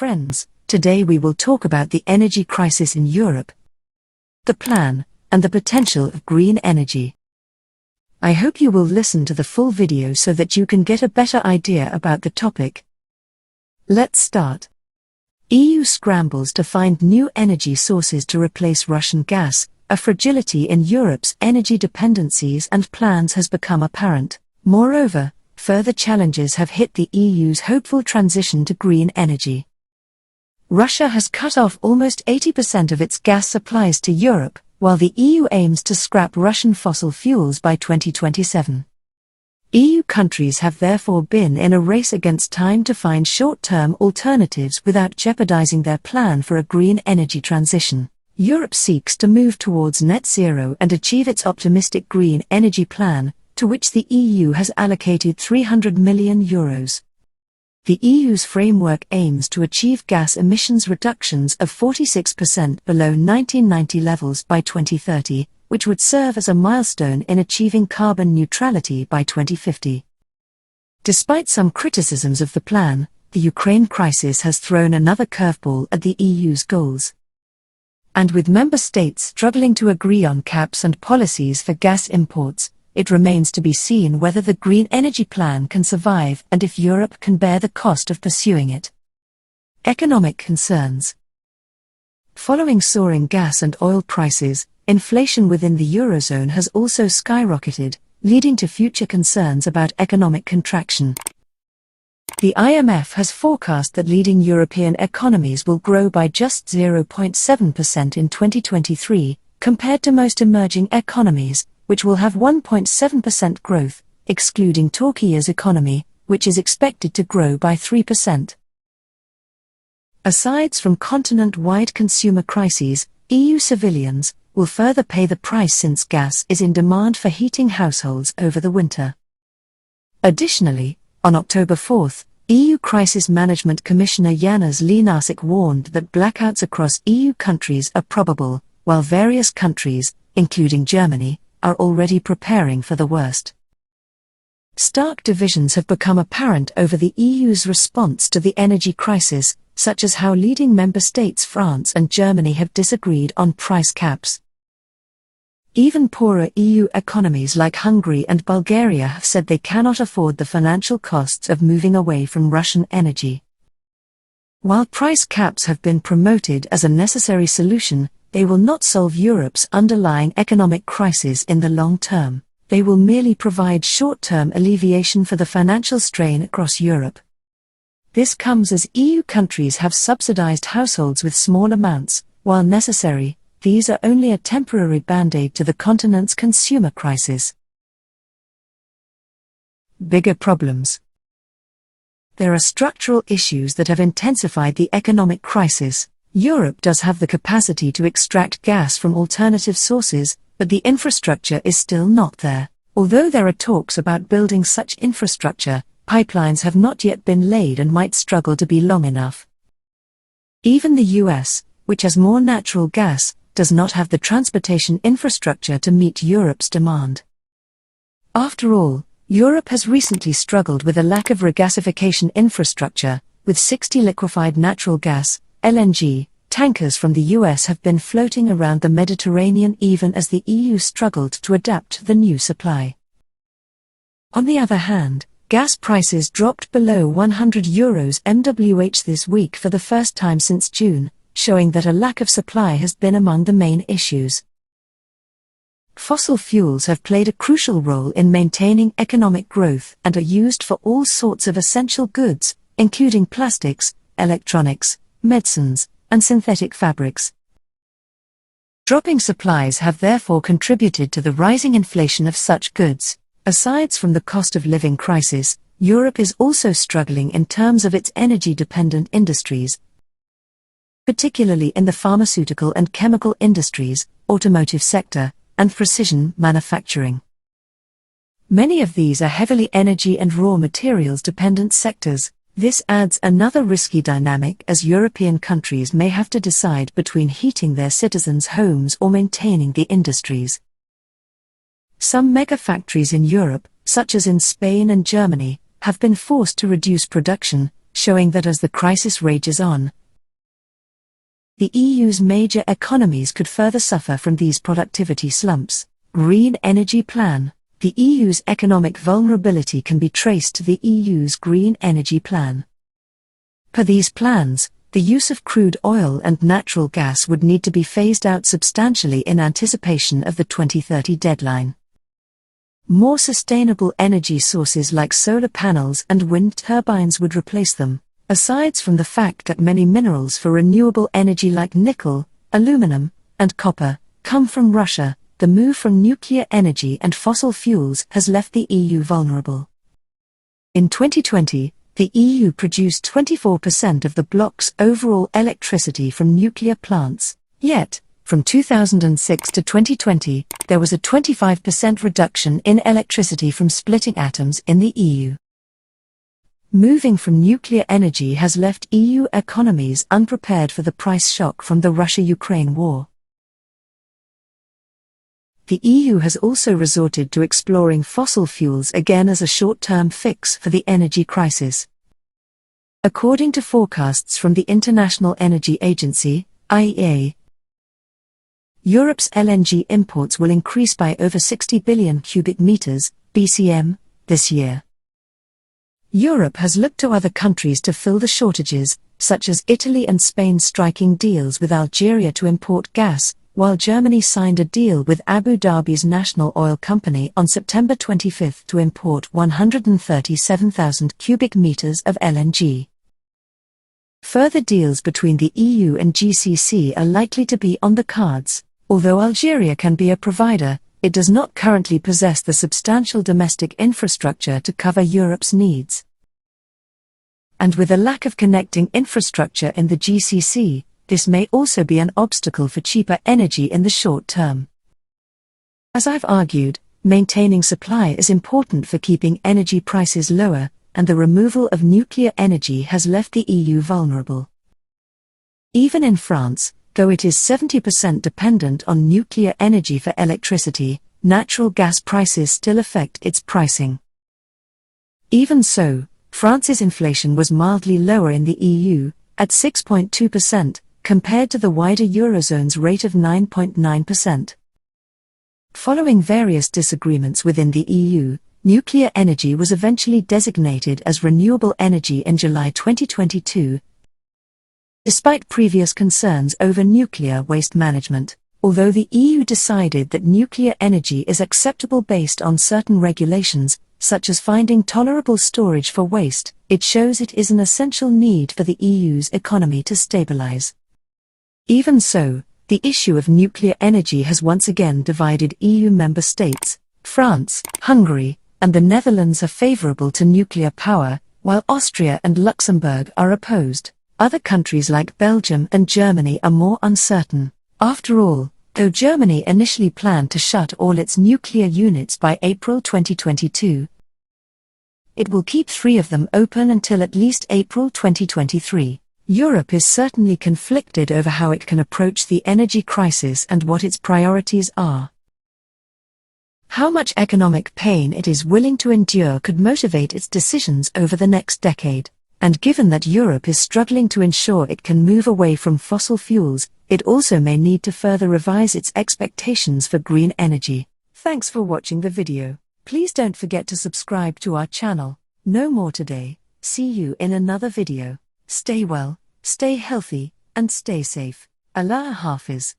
friends, today we will talk about the energy crisis in Europe, the plan, and the potential of green energy. I hope you will listen to the full video so that you can get a better idea about the topic. Let's start. EU scrambles to find new energy sources to replace Russian gas. A fragility in Europe's energy dependencies and plans has become apparent. Moreover, further challenges have hit the EU's hopeful transition to green energy. Russia has cut off almost 80% of its gas supplies to Europe, while the EU aims to scrap Russian fossil fuels by 2027. EU countries have therefore been in a race against time to find short-term alternatives without jeopardizing their plan for a green energy transition. Europe seeks to move towards net zero and achieve its optimistic green energy plan, to which the EU has allocated €300 million. The EU's framework aims to achieve gas emissions reductions of 46% below 1990 levels by 2030, which would serve as a milestone in achieving carbon neutrality by 2050. Despite some criticisms of the plan, the Ukraine crisis has thrown another curveball at the EU's goals. And with member states struggling to agree on caps and policies for gas imports, it remains to be seen whether the green energy plan can survive and if Europe can bear the cost of pursuing it. Economic concerns. Following soaring gas and oil prices, inflation within the Eurozone has also skyrocketed, leading to future concerns about economic contraction. The IMF has forecast that leading European economies will grow by just 0.7% in 2023, compared to most emerging economies, which will have 1.7% growth, excluding Turkey's economy, which is expected to grow by 3%. Aside from continent-wide consumer crises, EU civilians will further pay the price since gas is in demand for heating households over the winter. Additionally, on October 4, EU Crisis Management Commissioner Janusz Lenarczyk warned that blackouts across EU countries are probable, while various countries, including Germany, are already preparing for the worst. Stark divisions have become apparent over the EU's response to the energy crisis, such as how leading member states France and Germany have disagreed on price caps. Even poorer EU economies like Hungary and Bulgaria have said they cannot afford the financial costs of moving away from Russian energy. While price caps have been promoted as a necessary solution, they will not solve Europe's underlying economic crisis in the long term. They will merely provide short-term alleviation for the financial strain across Europe. This comes as EU countries have subsidized households with small amounts. While necessary, these are only a temporary band-aid to the continent's consumer crisis. Bigger problems. There are structural issues that have intensified the economic crisis. Europe does have the capacity to extract gas from alternative sources, but the infrastructure is still not there. Although there are talks about building such infrastructure, pipelines have not yet been laid and might struggle to be long enough. Even the US, which has more natural gas, does not have the transportation infrastructure to meet Europe's demand. After all, Europe has recently struggled with a lack of regasification infrastructure, with 60 liquefied natural gas (LNG) tankers from the US have been floating around the Mediterranean even as the EU struggled to adapt to the new supply. On the other hand, gas prices dropped below €100/MWh this week for the first time since June, showing that a lack of supply has been among the main issues. Fossil fuels have played a crucial role in maintaining economic growth and are used for all sorts of essential goods, including plastics, electronics, medicines, and synthetic fabrics. Dropping supplies have therefore contributed to the rising inflation of such goods. Aside from the cost of living crisis, Europe is also struggling in terms of its energy-dependent industries, particularly in the pharmaceutical and chemical industries, automotive sector, and precision manufacturing. Many of these are heavily energy and raw materials dependent sectors. This adds another risky dynamic as European countries may have to decide between heating their citizens' homes or maintaining the industries. Some mega factories in Europe, such as in Spain and Germany, have been forced to reduce production, showing that as the crisis rages on, the EU's major economies could further suffer from these productivity slumps. Green Energy Plan. The EU's economic vulnerability can be traced to the EU's Green Energy Plan. Per these plans, the use of crude oil and natural gas would need to be phased out substantially in anticipation of the 2030 deadline. More sustainable energy sources like solar panels and wind turbines would replace them. Aside from the fact that many minerals for renewable energy like nickel, aluminum, and copper come from Russia, the move from nuclear energy and fossil fuels has left the EU vulnerable. In 2020, the EU produced 24% of the bloc's overall electricity from nuclear plants, yet, from 2006 to 2020, there was a 25% reduction in electricity from splitting atoms in the EU. Moving from nuclear energy has left EU economies unprepared for the price shock from the Russia-Ukraine war. The EU has also resorted to exploring fossil fuels again as a short-term fix for the energy crisis. According to forecasts from the International Energy Agency, IEA, Europe's LNG imports will increase by over 60 billion cubic meters, BCM, this year. Europe has looked to other countries to fill the shortages, such as Italy and Spain striking deals with Algeria to import gas, while Germany signed a deal with Abu Dhabi's national oil company on September 25 to import 137,000 cubic meters of LNG. Further deals between the EU and GCC are likely to be on the cards. Although Algeria can be a provider, it does not currently possess the substantial domestic infrastructure to cover Europe's needs. And with a lack of connecting infrastructure in the GCC, this may also be an obstacle for cheaper energy in the short term. As I've argued, maintaining supply is important for keeping energy prices lower, and the removal of nuclear energy has left the EU vulnerable. Even in France, though it is 70% dependent on nuclear energy for electricity, natural gas prices still affect its pricing. Even so, France's inflation was mildly lower in the EU, at 6.2%, compared to the wider Eurozone's rate of 9.9%. Following various disagreements within the EU, nuclear energy was eventually designated as renewable energy in July 2022, despite previous concerns over nuclear waste management. Although the EU decided that nuclear energy is acceptable based on certain regulations, such as finding tolerable storage for waste, it shows it is an essential need for the EU's economy to stabilize. Even so, the issue of nuclear energy has once again divided EU member states. France, Hungary, and the Netherlands are favorable to nuclear power, while Austria and Luxembourg are opposed. Other countries like Belgium and Germany are more uncertain. After all, though Germany initially planned to shut all its nuclear units by April 2022, it will keep 3 of them open until at least April 2023. Europe is certainly conflicted over how it can approach the energy crisis and what its priorities are. How much economic pain it is willing to endure could motivate its decisions over the next decade. And given that Europe is struggling to ensure it can move away from fossil fuels, it also may need to further revise its expectations for green energy. Thanks for watching the video. Please don't forget to subscribe to our channel. No more today. See you in another video. Stay well, stay healthy, and stay safe. Allah Hafiz.